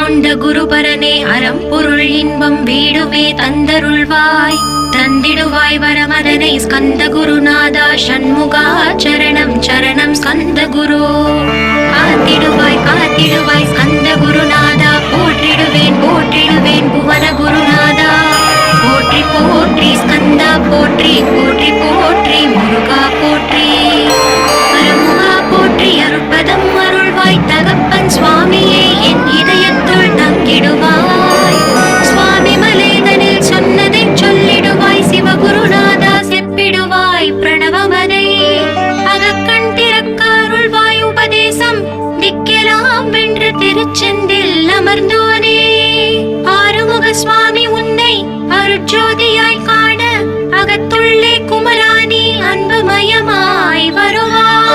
கொண்ட குருபரனே அறம்பொருள் இன்பம் வீடுமே தந்தருள்வாய் தந்திடுவாய் வரமதனை ஸ்கந்த குருநாதா சண்முகா சரணம் சரணம் ஸ்கந்த குரு காத்திடுவாய் ஸ்கந்த குருநாதா போற்றிடுவேன் புவன குருநாதா போற்றி போற்றி ஸ்கந்தா போற்றி போற்றி போற்றி முருகா போற்றி அருமுகா போற்றி அருட்பதம் அருள்வாய் தகப்பன் சுவாமியே என் இதயத்துள் தங்கிடுவாய் சுவாமி மலைதனில் சொன்னதை சொல்லிடுவாய் சிவகுருநாதா செப்பிடுவாய் பிரணவமதை அகக்கண் திறக்க அருள்வாய் உபதேசம் திக்கெல்லாம் வென்று திருச்செந்தில் அமர்ந்தோனே ஆறுமுக சுவாமி உன்னை அருட்ஜோதியாய் காண அகத்துள்ளே குமராணி அன்புமயமாய் வருவாய்.